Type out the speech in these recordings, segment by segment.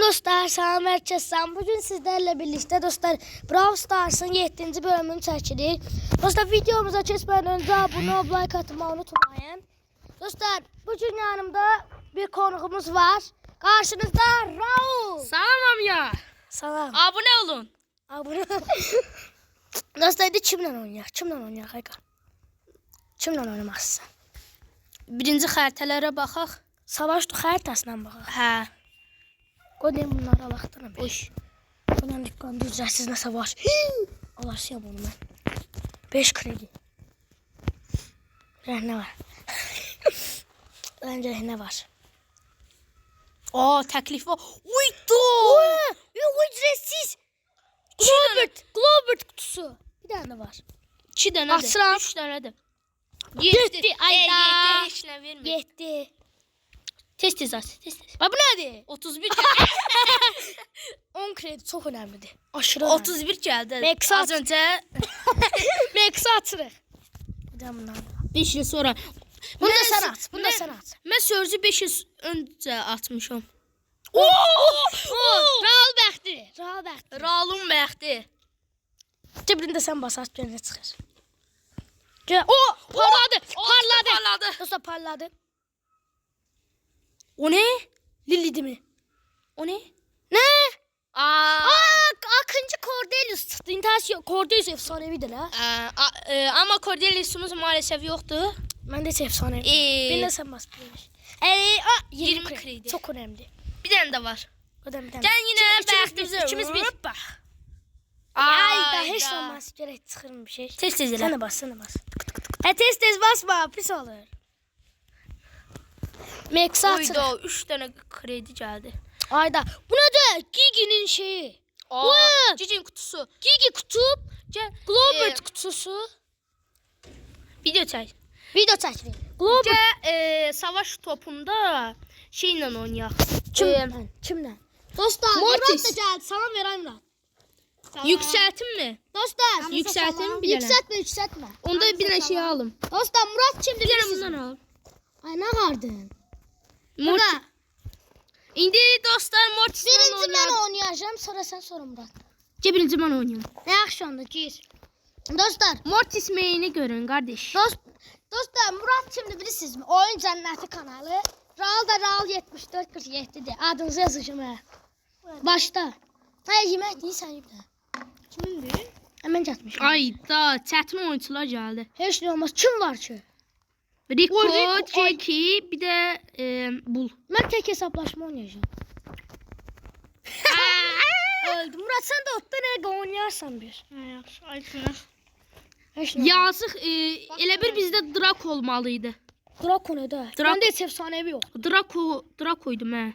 dostlar, salam herkese. Bugün sizlerle birlikte dostlar Brawl Stars'ın 7. bölümünü çekirik. Dostlar videomuza geçmeden önce abone ol, like atmayı unutmayın. Dostlar bugün yanımda bir konuğumuz var. Karşınızda Raul. Salam ya. Salam. Abone olun. Abone. Dostlar kimle oynuyor? Kimle oynuyor Hayka? Kimle oynamazsın? Birinci xəritələrə baxaq. Savaş xəritəsindən baxaq. Hə. Qoyayım bunları Allah'tan. Boş. Bundan dükkanda ücretsiz nasıl var? Alasın ya bunu ben. 5 kredi. Ne var? Bence ne var? Aa, təklif var. Uydu. Yok ücretsiz. Globert kutusu. Bir tane var. 2 dənədir. Aslan. 3 dənədir. Yetti. Ayda. Yetdi, heç nə vermir. Yetti. Tez aç. Tez. Bak bu nedir? 31 gəldi. 10 kredi çok önemlidir. Aşırı 31 gəldi. Max Az öncə Max'i atırıq. Hadi bundan. 5 il sonra. Bunu da sen at. Bunu da sen at. Mən sözü 5 il öncə atmışam. Raul bəxti. Raul bəxti. Ralun bəxti. Cibində sən basar gönə çıxır. Parladı. Parladı. Dostlar parladı. O ne? Lili değil mi? O ne? Ne? Aa. Akıncı Cordelius çıktı. İntihası Cordelius efsanevidir ha. Ama Cordelius'umuz maalesef yoktu. Ben de efsanevi. Bir de sen bas. 20 kredi. kredi. Çok önemli. Bir tane de var. Öden bir tane. Gel yine İkimiz bəxtimizi. bir. Bak. Ay da hiç olmaz. Gerek çıkırım bir şey. Tez tez Sen de bas. Tez basma. Pis olur. Max'i atır. Oydu 3 tane kredi geldi. Ayda. Bu ne de? Gigi'nin şeyi. Cicin kutusu. Gigi kutup. Gel. Globert kutusu. Video çek. Video çekilir. Globert. Gel savaş topunda şeyle oynayaq. Kimden? Dostlar Mortis. Murat da geldi. Salam ver Murat. Yükseltin mi? Dostlar. Yükseltin bir tane. Yükseltme. Onda bir tane şey alım. Dostlar Murat şimdi Bir tane bundan al. Ay ne vardın? Mortis. İndi dostlar Mortis'le Birinci ben oynayacağım sonra sen sonra Murat. Birinci ben oynuyorum. Ne yakşı anda gir. Dostlar. Mortis main'i görün kardeş. Dostlar Murat şimdi bilirsiniz mi? Oyun Cenneti kanalı. Raul da Raul 7447'dir. Adınızı yazacağım ha. Başta. Hayır yemek değil sen yükle. Kimindir? Hemen çatmışım. Ayda çətin oyuncular geldi. Hiç ne olmaz. Kim var ki? Rico, Rico, Jackie, bir de Bull. Ben tek hesaplaşma oynayacağım. Öldüm. Murat sen de otta ne oynayarsan bir. Hiç ne Yazıq, elə bir bizdə Draco olmalıydı. Draco ne de? Ben de hiç efsanevi yok. Draco'ydu mən.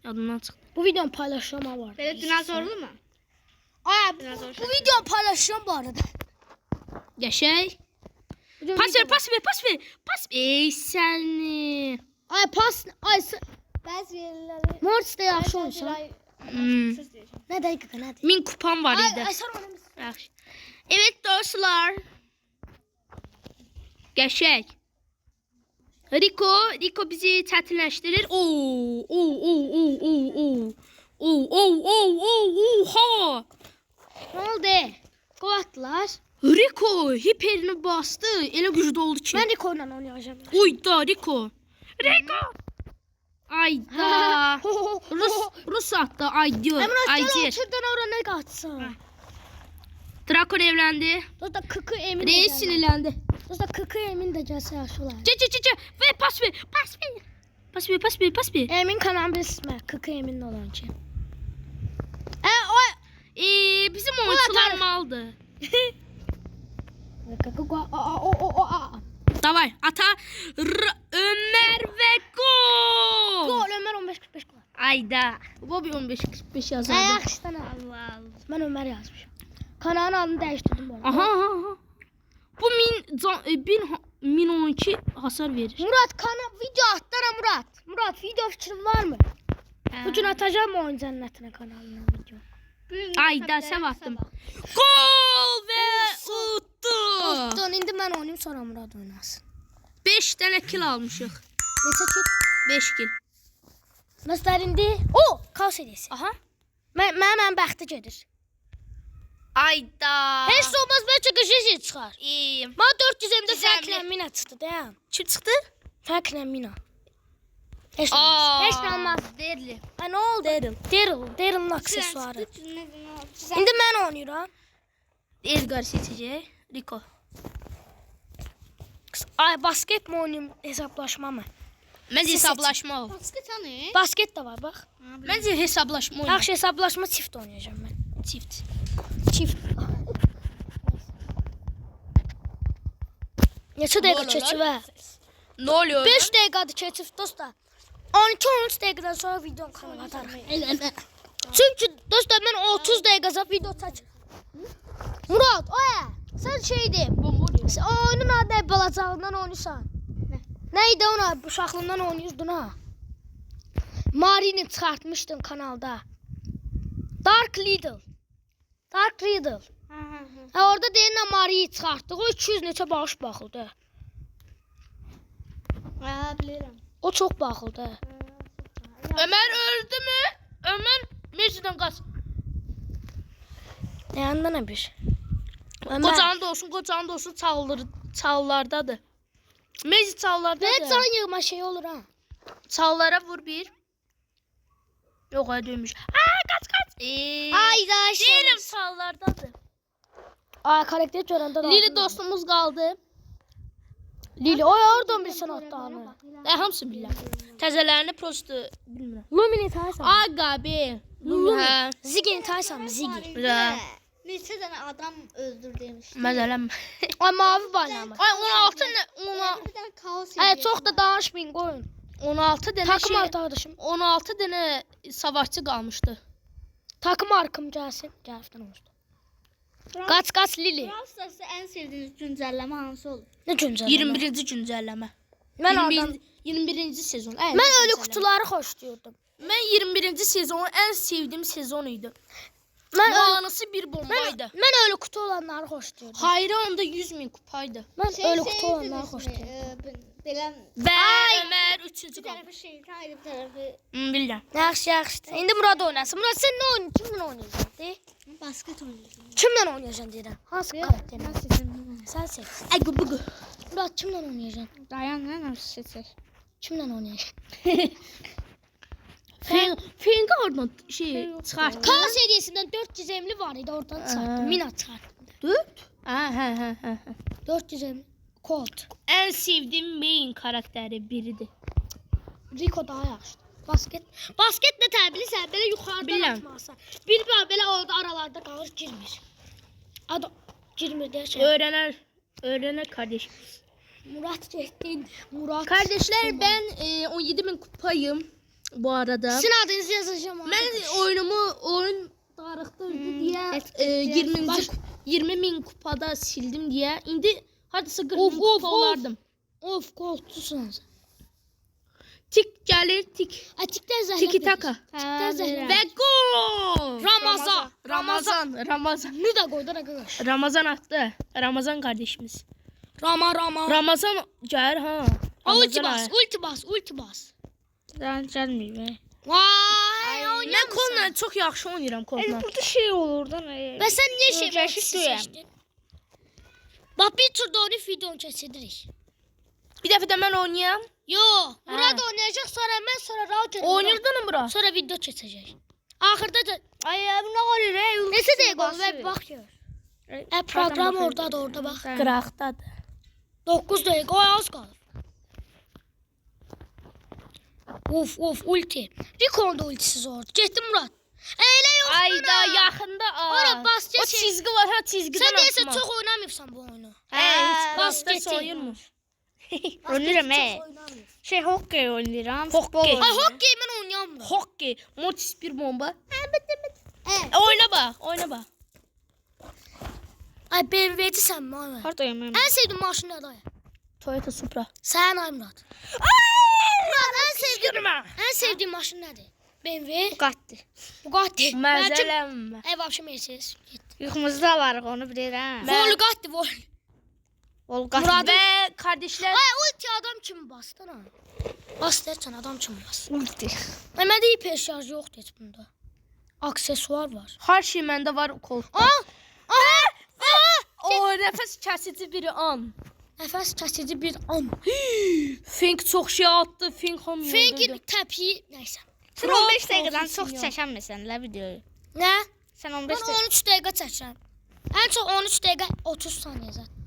Yadımdan çıxdı. Bu videonun paylaşımı var. Belə dinozorlu mu? Ay bu videonun paylaşımı bu arada. Qəşəng. Pas ver. Ey səni. Ay pas. Ay Mortis de yaxşı oyunsan. Ne dakika ne? 1000 kupam var idi. Ay sen oynamışsın. Yaxşı. Evet dostlar. Qəşəng. Rico bizi çətinləşdirir. Oha! Ne oldu? Kovatlar. Rico hiperini bastı. Elə güclü oldu ki. Ben Rico'yla oynayacağım. Uyda Rico. Ayda. Rus attı. Ay diyor. Emrah Ay gel diyor. oturdan oraya ne kaçsın. Draco evlendi. Dostlar kıkı emin Reis de sinirlendi. Dostlar kıkı emin de gelse yaxşı olar. Ve pas ver. Emin kalan bir ismi. Kıkı emin olan ki. Bizim oyuncular maldı. Davay ata Ömer ve gol. Gol Ömer 15-45 gol. Ayda. Bobby 15-45 yazardı. Yaxşıdan Allah. Ben Ömer yazmışım. Kanalın adını değiştirdim bu arada. Aha. Bu 1012 hasar verir. Murat video attara Murat. Murat video fikrin var mı? Bugün atacağım oyun cennetine kanalına video. Ayda sen attım. Gol ve uttu. Dostum indi ben oynayayım sonra Murat oynasın. 5 tane kill almışıq. Neçə kill? 5 kill. Dostlar indi. O, kaos serisi. Aha. Mən bəxti gedir. Ayda. Heç də olmaz bəlkə qışı çıxar. Mən 400 MD Gizemli. fərqlə mina çıxdı, dayan. Kim çıxdı? Fərqlə mina. Heç də olmaz. Heç də olmaz. Derli. Ha, nə oldu? Daryl'ın aksesuarı. İndi mən oynayıram. Edgar seçəcək. Rico. Ay, basket mi oynayayım, hesablaşma mı? Məncə Siz hesablaşma ol. Basket de var, bax. Məncə hesablaşma oyna. Yaxşı, hesablaşma çift oynayacağım mən. Çift. Çift. Neçə dəqiqə Lol, lol. keçivə? Nə oluyor? 5 dəqiqədir keçib dostlar. 12-13 dəqiqədən sonra videonu kanala atarıq. Eləmə. Çünki dostlar mən 30 dəqiqə video çəkirəm. Murad, oya, sən şeydir. Bomba oluyor. Sən o oyunun adı balacağından oynayırsan. Neydi ona? Uşaqlığından oynayırdın ha. Marini çıxartmışdın kanalda. Dark Riddle. Dark Riddle. Ha, orada deyirlər Mari'yi çıxartdıq. O 200 neçə bağış baxıldı. Bilirəm. O çox baxıldı. Ömer öldü mü? Ömer Meciden qaç. Yanında nə bir? Qocanın da olsun çallardadır. Mecid çallardadır. Nə can yığma şey olur ha. Çallara vur bir. Yok ha dönmüş. Kaç. Ay da Deyirəm çallardadır. Ay karakter görəndə də. Lili dostumuz qaldı. Lili. Oy oradan bilsən atdağını. Hamısı bilirəm. Təzələrini prosto bilmirəm. Lumini tanırsan. Aga be. Lumi. Zigini tanırsan mı? Zigi. Bilirəm. Neçə dənə adam öldür demiş. Məzələm. Ay mavi bayrağımı. Ay 16 nə? Bir dənə kaos Ay çox da danışmayın qoyun. 16 dənə Takım arkadaşım. 16 dənə savaşçı qalmışdı. Takım arkım gəlsin. Gəlifdən olmuşdu. Qaç Lili. Brawl Stars'da ən sevdiyiniz güncəlləmə hansı olur? Nə güncəl. 21-ci güncəlləmə. Mən oradan 21-ci sezon. mən ölü qutuları xoşlayırdım. Mən 21-ci sezonu ən sevdiyim sezon idi. Mən Anısı bir bombaydı. mən ölü kutu olanları xoşlayırdım. Hayır onda 100.000 kupaydı. Mən ölü kutu olanları xoşlayırdım. Belə Ben Ömer 3-cü bir tərəfi şeytan, ayrı bir tərəfi Bilirəm. Yaxşı. İndi Murad oynasın. Murad sən nə oynayırsan? Kimlə oynayırsan? De. basket oynayırdım. Kimlə oynayırsan deyirəm. Hansı karakterlə? Nasıl seçim? Sən seç. Ay gubugu. Murad kimlə oynayırsan? Dayan nə nasıl seçir? Kimlə oynayırsan? Fengi oradan şey çıxart. K serisindən 400 emli var idi, oradan çıxartdım. Mina çıxartdım. 4? Hə. 400 emli. Colt. Ən sevdiyim main karakteri biridir. Rico daha yaxşıdır. Basket də təbilirsən, belə yuxarıdan Bilirəm. atmalısan. Bir belə orada aralarda qalır, girmir. Adam girmir deyə şey. Öğrenir kardeş. Murad getdin. Murad. Kardeşler ben 17.000 kupayım bu arada. Sizin adınızı yazacağım. Ben oyun tarixdə öldü deyə 20.000 kupada sildim deyə indi hardasa 40.000 kupa olardım. Of, Colt'cusun sen. Tik gəlir, tik. Atikdən zəhlə. Tiki taka. Tikdən zəhlə. Və gol! Ramazan. Ramazan. Bunu da koydun arkadaş. Ramazan attı. Ramazan kardeşimiz. Rama. Ramazan gəlir ha. Ulti bas. Dayan gəlmir be. Vay, Mən oynamısan. kolla çox yaxşı oynayıram kolla. Burada şey olur da nə? Və sən niyə şey Ölkəşik deyəm. seçdin? Bak bir turda onu videonu kəsidirik. Bir dəfə də mən oynayam. Yo, Murad oynayacaq, sonra mən, sonra rahat edin. Oynayırdın bura. Sonra video keçəcək. Axırda da Ay bu nə olur ey? neçə dəqiqə oldu? Və bax gör. Proqram ordadır, orada bax. Qıraqdadır. 9 dəqiqə, o az qalır. Uf, ulti. Rico'nun da ultisiz orada. Getdi Murad. Elə yox. Ayda yaxında. Ora bas O geç. çizgi var ha çizgiden Sən deyəsən atma. çox oynamayıbsan bu oyunu. Heç bas bas geç. soyunmuş. Oynayıram Çox ey. oynamıyıb. Şey hokkey oynayıram. Hokkey. Ay hokkey mən oynayamıram. Hockey. Mortis bir bomba. Oyna bak. Ay BMW'cisən mi ay? Harda yemək? Ən sevdiyim maşın nədir ay? Toyota Supra. Sən ay Murad. Murad ən sevdiyim maşın nədir? BMW, Bugatti. Bugatti. Məzələm. Ay vəbşə Mercedes. Yuxumuzda var onu bilirəm. Volgatti. Volgatti. Ve kardeşler Ay ulti adam kimi bastın ha? Bas dersen adam için bas. Ulti. Məndə hiper şarj yoxdur heç bunda. Aksesuar var. Hər şey məndə var koltuqda. O nəfəs kəsici bir an. Nəfəs kəsici bir an. Fink çox şey atdı. Fink hamı Fengin təpiyi, nəysə. Sən 15 dəqiqədən çox çəkənmirsən la videoyu. Nə? Sən Mən 15 dəqiqə. 13 dəqiqə çəkirəm. Ən çox 13 dəqiqə 30 saniyə zaten.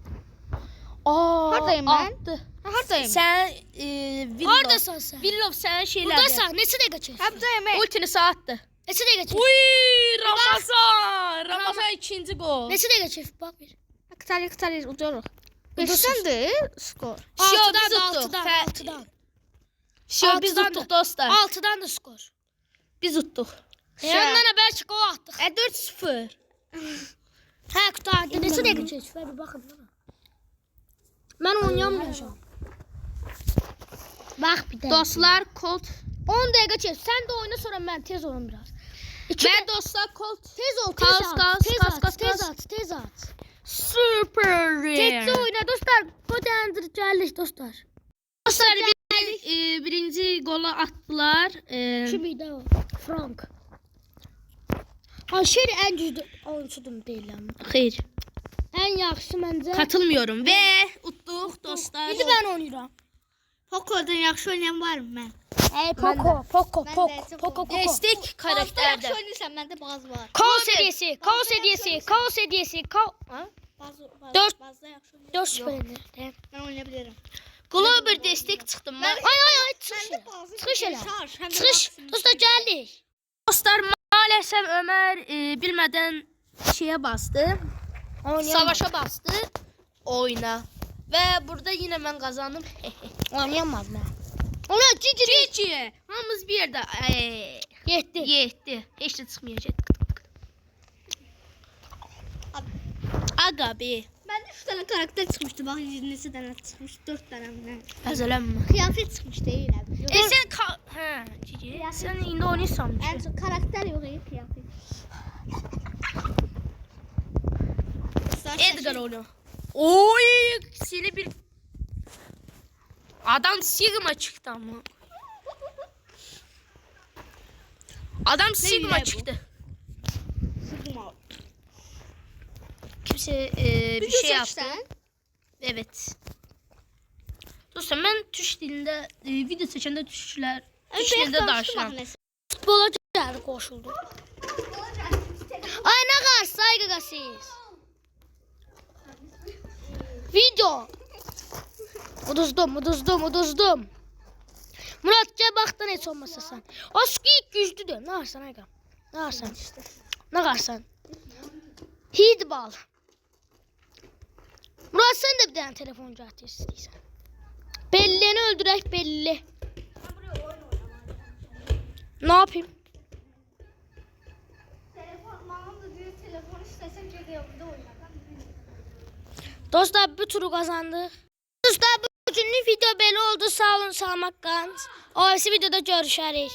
Hardayım mən? Atdı. Hardayım? Sən Haradasan sən? Villov sənin şeylərdə. Buradasan. Neçə dəqiqə çəkirsən? Hardayım? Ultini saatdı. Neçə dəqiqə çəkirsən? Uy, Ramazan. Ramazan ikinci gol. Neçə dəqiqə çəkib bax bir. Qıtarıq uduruq. 5-dəndir skor. 6-dan da tutduq. 6-dan. 6-dan. Şöyle biz Altıdan da- tuttuk dostlar. 6-dan da skor. Biz tuttuk. Yandan bəlkə qol atdıq. 4-0. Hə, qutardı. Neçə dəqiqə çəkib? Bir baxın. Mən oynayamıyorum. Bax bir dəqiqə. Dostlar Colt. 10 dəqiqə çəkib. Sən də oyna sonra mən tez oyun biraz. Ve dostlar Colt. Tez ol, Kas, tez at. kas, Tez kas, at, kas, tez kas. at, tez at. Super Tezcə rare. oyna dostlar. Bu dəndir gəldik dostlar. Dostlar birinci golü attılar. Kimi də o? Frank. Aşırı ən güclü oyunçudur deyirəm. Hayır. Ən yaxşısı məncə. Katılmıyorum ve uttuk dostlar. İndi mən oynayıram. Poco'dan yaxşı oynayan var mı mən? Ey Poco, Poco, Mən Poco, də Poco, Poco. Destek karakterde. Yaxşı oynayırsan, məndə bazı var. Kaos hediyesi, kaos hediyesi, kaos hediyesi, Bazı. Dört. Bazı yaxşı oynayırsan. 4 süper ender. Mən oynaya bilərəm. Glober destek çıktım ben. Ay, çıxış elə. Çıxış elə. Çıxış. Dostlar gəldik. Dostlar maalesef Ömer bilmeden şeye bastı. Savaşa bastı. Oyna. Ve burada yine ben kazandım. Oynayamadım mən. Ona cici Cici. Hamımız bir yerde. getdi. Yetti. Hiç de çıkmayacak. Aga be. Məndə 3 dənə karakter çıxmışdı. Bax, neçə dənə çıxmış? 4 dənə mi? Əzələnmə. Qiyafət çıxmış deyiləm. Sen Cici. Sen indi oynayırsan. Ən çox karakter yox, qiyafət. Edgar oyna. Oy, seni bir adam Sigma çıktı ama. Adam Sigma yine bu? çıktı. Sigma. Kimse bir şey yaptı. Evet. Dostum ben Türk dilinde video seçende Türkçüler Türk dilinde danışıram. Futbola gəldi, qoşuldu. Ay, nə qarşı saygıqa siz? Video. Uduzdum. Murat, gəl baxdan heç olmasa sən. Aski güclüdür. Nə qarsan, ayqa? Nə qarsan? Hidbal. Murat, sən də bir dənə telefon gətir istəyirsən. Bellini öldürək, belli. Ne yapayım? Telefon istəsən gedək burada oynayaq. Dostlar, bu turu kazandık. Dostlar, bugünlük video belə oldu. Sağ olun, salamat qalın. O videoda görüşərik.